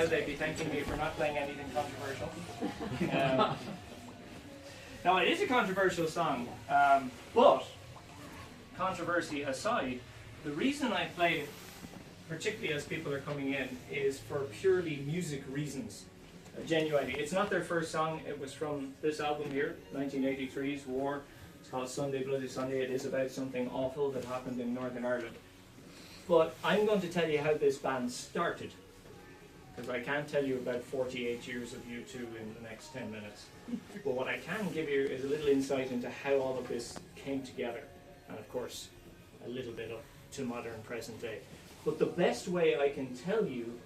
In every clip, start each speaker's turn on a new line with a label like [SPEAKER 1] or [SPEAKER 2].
[SPEAKER 1] now, they'd be thanking me for not playing anything controversial. Now, it is a controversial song, but controversy aside, the reason I play it, particularly as people are coming in, is for purely music reasons. Genuinely. It's not their first song. It was from this album here, 1983's War. It's called Sunday Bloody Sunday. It is about something awful that happened in Northern Ireland. But I'm going to tell you how this band started, because I can't tell you about 48 years of U2 in the next 10 minutes. But what I can give you is a little insight into how all of this came together, and of course a little bit up to modern present day. But the best way I can tell you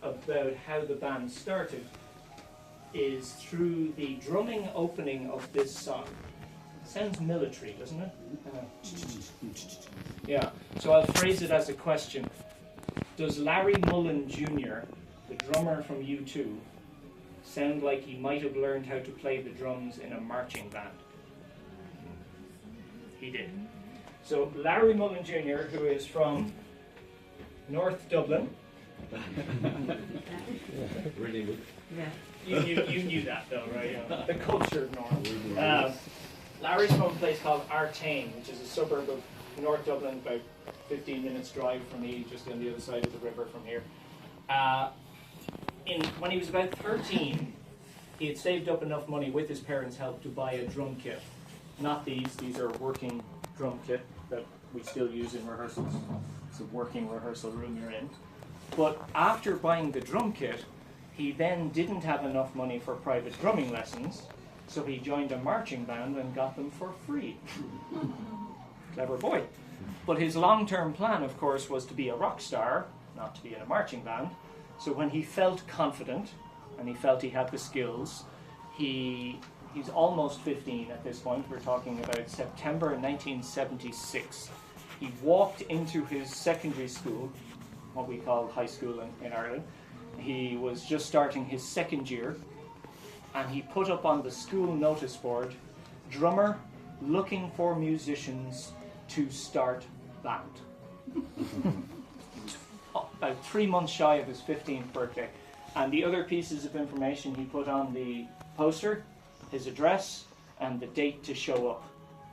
[SPEAKER 1] about how the band started is through the drumming opening of this song. Sounds military, doesn't it? Yeah, so I'll phrase it as a question. Does Larry Mullen Jr., the drummer from U2, sound like he might have learned how to play the drums in a marching band? He did. So Larry Mullen Jr., who is from North Dublin.
[SPEAKER 2] Really good.
[SPEAKER 3] Yeah.
[SPEAKER 1] You knew that though, right? The culture norm. Larry's from a place called Artane, which is a suburb of North Dublin, about 15 minutes drive from me, just on the other side of the river from here. When he was about 13, he had saved up enough money with his parents' help to buy a drum kit. Not these are working drum kit that we still use in rehearsals. It's a working rehearsal room you're in. But after buying the drum kit, he then didn't have enough money for private drumming lessons, so he joined a marching band and got them for free. Clever boy. But his long-term plan, of course, was to be a rock star, not to be in a marching band. So when he felt confident, and he felt he had the skills, he's almost 15 at this point. We're talking about September 1976. He walked into his secondary school, what we call high school in Ireland. He was just starting his second year, and he put up on the school notice board, drummer looking for musicians to start band. About 3 months shy of his 15th birthday. And the other pieces of information he put on the poster, his address, and the date to show up,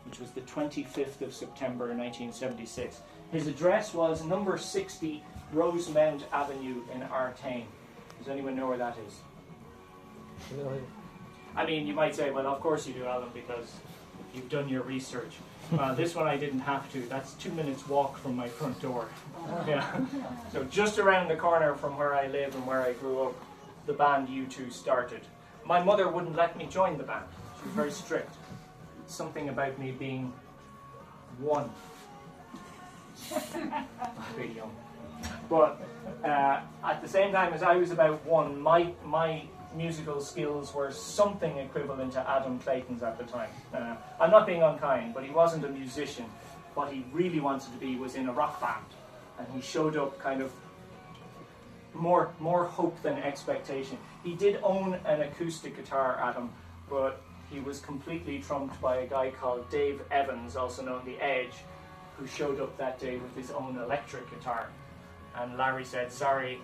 [SPEAKER 1] which was the 25th of September 1976. His address was number 60 Rosemount Avenue in Artane. Does anyone know where that is?
[SPEAKER 2] No.
[SPEAKER 1] I mean, you might say, well, of course you do, Alan, because you've done your research. This one I didn't have to. That's 2 minutes walk from my front door. Yeah. So just around the corner from where I live and where I grew up, the band U2 started. My mother wouldn't let me join the band. She was very strict. Something about me being one. Pretty young. But at the same time as I was about one, my musical skills were something equivalent to Adam Clayton's at the time. I'm not being unkind, but he wasn't a musician. What he really wanted to be was in a rock band. And he showed up kind of more hope than expectation. He did own an acoustic guitar, Adam, but he was completely trumped by a guy called Dave Evans, also known The Edge, who showed up that day with his own electric guitar. And Larry said, sorry,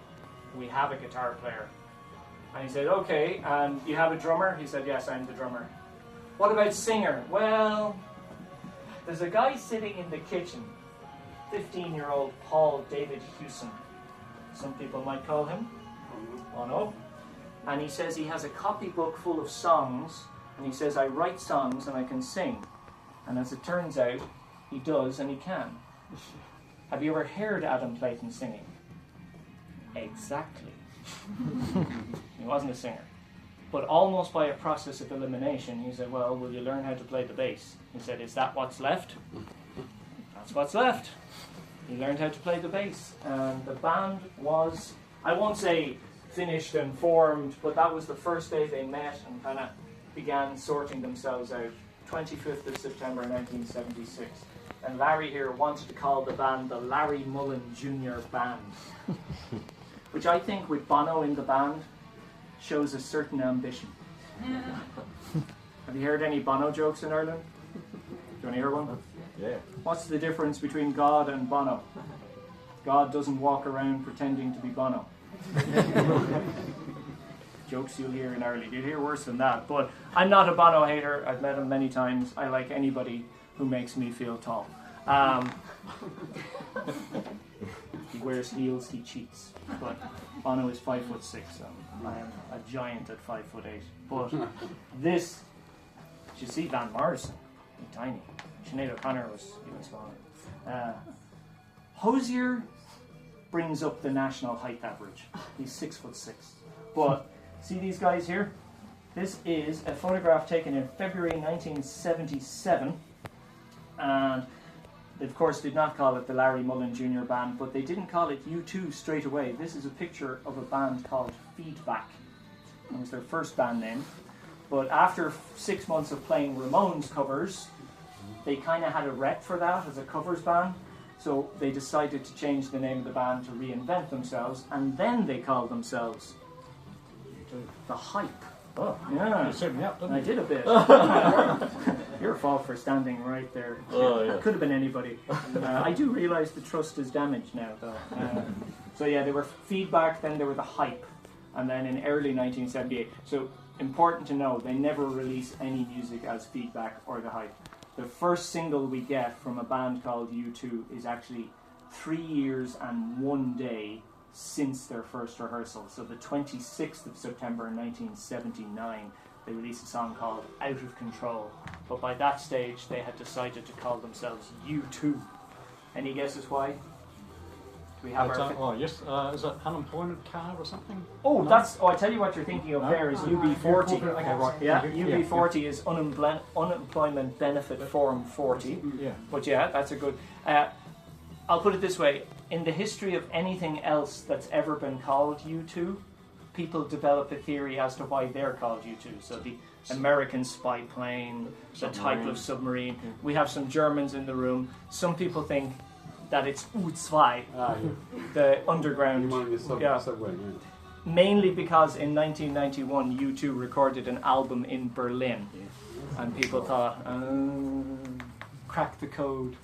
[SPEAKER 1] we have a guitar player. And he said, okay, and you have a drummer? He said, yes, I'm the drummer. What about singer? Well, there's a guy sitting in the kitchen, 15-year-old Paul David Hewson. Some people might call him. Oh no. And he says he has a copybook full of songs, and he says, I write songs and I can sing. And as it turns out, he does and he can. Have you ever heard Adam Clayton singing? Exactly. He wasn't a singer. But almost by a process of elimination, he said, well, will you learn how to play the bass? He said, is that what's left? That's what's left. He learned how to play the bass. And the band was, I won't say finished and formed, but that was the first day they met and kind of began sorting themselves out. 25th of September 1976. And Larry here wanted to call the band the Larry Mullen Jr. Band. Which I think, with Bono in the band, shows a certain ambition. Have you heard any Bono jokes in Ireland? Do you want to hear one?
[SPEAKER 2] Yeah.
[SPEAKER 1] What's the difference between God and Bono? God doesn't walk around pretending to be Bono. Jokes you'll hear in Ireland. You'll hear worse than that. But I'm not a Bono hater. I've met him many times. I like anybody who makes me feel tall. He wears heels, he cheats. But Bono is 5'6", so I am a giant at 5'8". But this, you see Van Morrison, he's tiny. Sinead O'Connor was even smaller. Hosier brings up the national height average. He's 6'6". But see these guys here? This is a photograph taken in February 1977, and they of course did not call it the Larry Mullen Jr. Band, but they didn't call it U2 straight away. This is a picture of a band called Feedback. It was their first band name. But after 6 months of playing Ramones covers, they kind of had a rep for that as a covers band. So they decided to change the name of the band to reinvent themselves, and then they called themselves The Hype.
[SPEAKER 3] Oh,
[SPEAKER 1] Yeah,
[SPEAKER 3] you set me up, didn't
[SPEAKER 1] I
[SPEAKER 3] you?
[SPEAKER 1] did a bit. Your fault for standing right there.
[SPEAKER 2] Oh, yeah.
[SPEAKER 1] Could have been anybody. I do realise the trust is damaged now, though. So yeah, they were Feedback, then they were The Hype, and then in early 1978. So important to know, they never released any music as Feedback or The Hype. The first single we get from a band called U2 is actually 3 years and 1 day since their first rehearsal. So the 26th of September 1979, they released a song called Out of Control. But by that stage, they had decided to call themselves U2. Any guesses why? Do we have our...
[SPEAKER 3] Oh, yes. Is it unemployment card or something?
[SPEAKER 1] Oh,
[SPEAKER 3] No?
[SPEAKER 1] that's... Oh, I tell you what you're thinking of
[SPEAKER 3] No?
[SPEAKER 1] there is UB40.
[SPEAKER 3] Okay, right.
[SPEAKER 1] Yeah,
[SPEAKER 3] Yeah,
[SPEAKER 1] UB40 is Unemployment Benefit Form 40.
[SPEAKER 3] Yeah.
[SPEAKER 1] But yeah, that's a good... I'll put it this way. In the history of anything else that's ever been called U2, people develop a theory as to why they're called U2. So the American spy plane, the type of submarine. We have some Germans in the room. Some people think that it's U2, the underground. Yeah. Mainly because in 1991 U2 recorded an album in Berlin, and people thought, crack the code.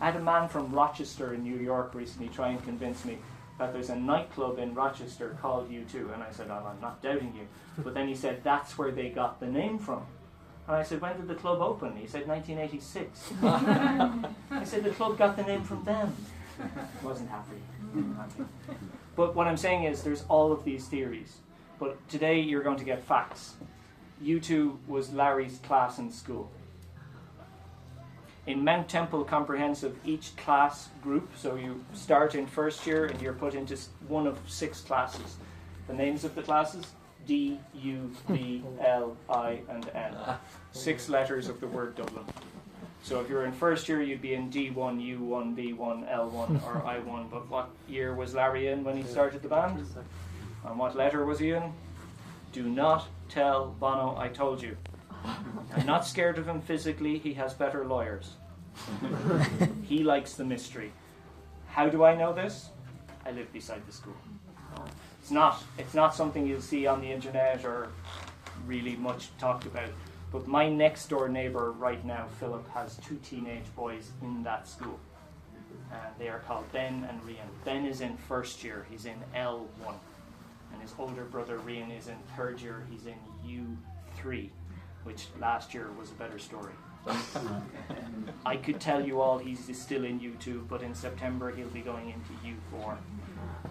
[SPEAKER 1] I had a man from Rochester in New York recently try and convince me that there's a nightclub in Rochester called U2, and I said, oh, I'm not doubting you. But then he said, that's where they got the name from. And I said, when did the club open? He said, 1986. I said, the club got the name from them. Wasn't happy. But what I'm saying is, there's all of these theories. But today you're going to get facts. U2 was Larry's class in school. In Mount Temple Comprehensive, each class group, so you start in first year and you're put into one of 6 classes. The names of the classes, D, U, B, L, I, and N. 6 letters of the word Dublin. So if you're in first year, you'd be in D1, U1, B1, L1, or I1. But what year was Larry in when he started the band? And what letter was he in? Do not tell Bono I told you. I'm not scared of him physically, he has better lawyers. He likes the mystery. How do I know this? I live beside the school. It's not something you'll see on the internet or really much talked about. But my next door neighbour right now, Philip, has 2 teenage boys in that school. And they are called Ben and Rian. Ben is in first year, he's in L1. And his older brother Rian is in third year, he's in U3. Which last year was a better story. I could tell you all he's still in U2, but in September he'll be going into U4,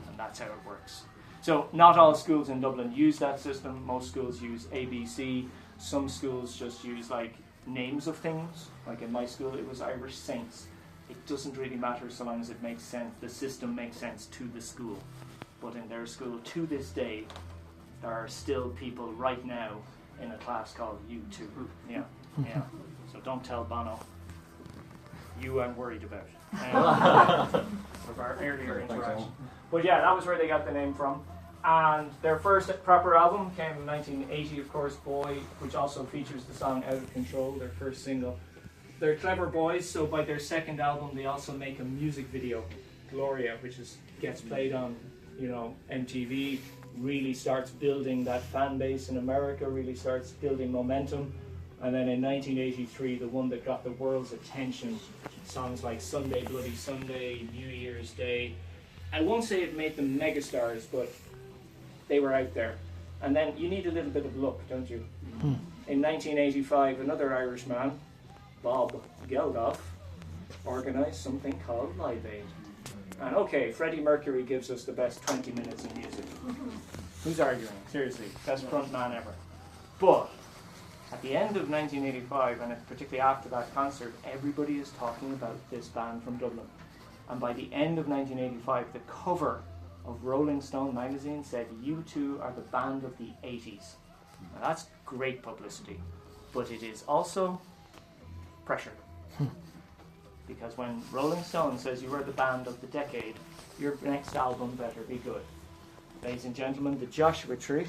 [SPEAKER 1] and that's how it works. So not all schools in Dublin use that system. Most schools use ABC. Some schools just use like names of things. Like in my school it was Irish Saints. It doesn't really matter so long as it makes sense. The system makes sense to the school. But in their school to this day, there are still people right now in a class called U2. Yeah. So don't tell Bono. You I'm worried about. Of our earlier interaction. But yeah, that was where they got the name from. And their first proper album came in 1980, of course, Boy, which also features the song Out of Control, their first single. They're clever boys, so by their second album they also make a music video, Gloria, which gets played on, MTV. Really starts building that fan base in America, really starts building momentum. And then in 1983, the one that got the world's attention, songs like Sunday Bloody Sunday, New Year's Day. I won't say it made them megastars, but they were out there. And then you need a little bit of luck, don't you? In 1985, another Irishman, Bob Geldof, organised something called Live Aid. And okay, Freddie Mercury gives us the best 20 minutes of music. Who's arguing? Seriously, best front man ever. But at the end of 1985, and particularly after that concert, everybody is talking about this band from Dublin. And by the end of 1985, the cover of Rolling Stone magazine said, U2 are the band of the 80s. Now that's great publicity, but it is also pressure. Because when Rolling Stone says you are the band of the decade, your next album better be good. Ladies and gentlemen, the Joshua Tree,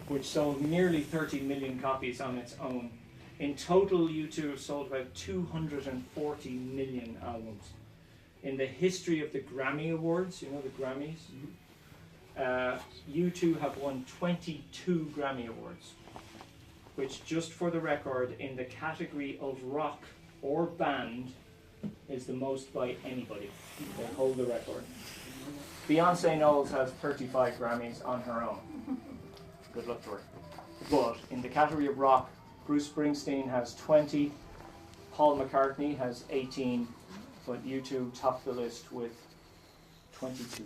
[SPEAKER 1] which sold nearly 30 million copies on its own. In total, U2 have sold about 240 million albums. In the history of the Grammy Awards, you know the Grammys, U2 have won 22 Grammy Awards, which, just for the record, in the category of rock or band, is the most by anybody. They hold the record. Beyonce Knowles has 35 Grammys on her own. Good luck to her. But in the category of rock, Bruce Springsteen has 20, Paul McCartney has 18, but U2 top the list with 22.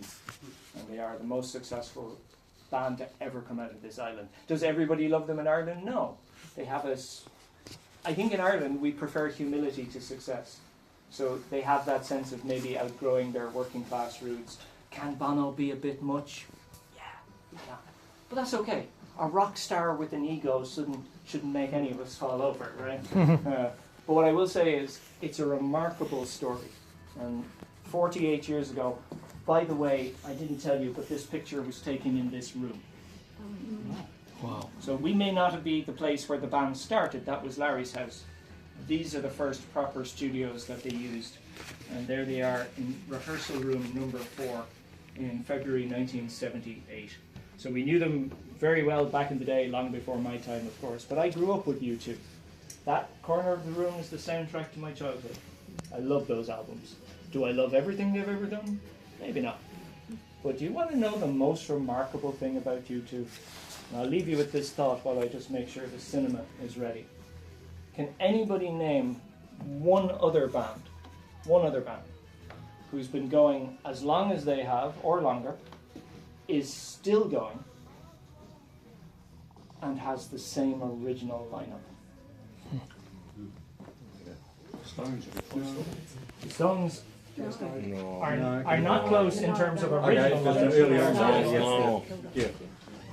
[SPEAKER 1] And they are the most successful band to ever come out of this island. Does everybody love them in Ireland? No. They have I think in Ireland we prefer humility to success. So they have that sense of maybe outgrowing their working class roots. Can Bono be a bit much? Yeah, he can. But that's okay. A rock star with an ego shouldn't make any of us fall over, right? But what I will say is, it's a remarkable story. And 48 years ago, by the way, I didn't tell you, but this picture was taken in this room.
[SPEAKER 2] Wow.
[SPEAKER 1] So we may not be the place where the band started. That was Larry's house. These are the first proper studios that they used. And there they are in rehearsal room number 4 in February 1978. So we knew them very well back in the day, long before my time, of course. But I grew up with U2. That corner of the room is the soundtrack to my childhood. I love those albums. Do I love everything they've ever done? Maybe not. But do you want to know the most remarkable thing about U2? And I'll leave you with this thought while I just make sure the cinema is ready. Can anybody name one other band, who's been going as long as they have, or longer, is still going, and has the same original lineup? The Stones are not close in terms of original lineup.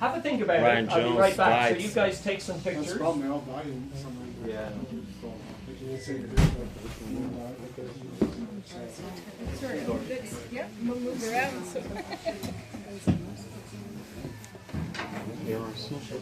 [SPEAKER 1] Have a think about it. I'll be right back. So you guys take some pictures.
[SPEAKER 2] Yeah.
[SPEAKER 4] Yeah, move around. So.
[SPEAKER 3] There are social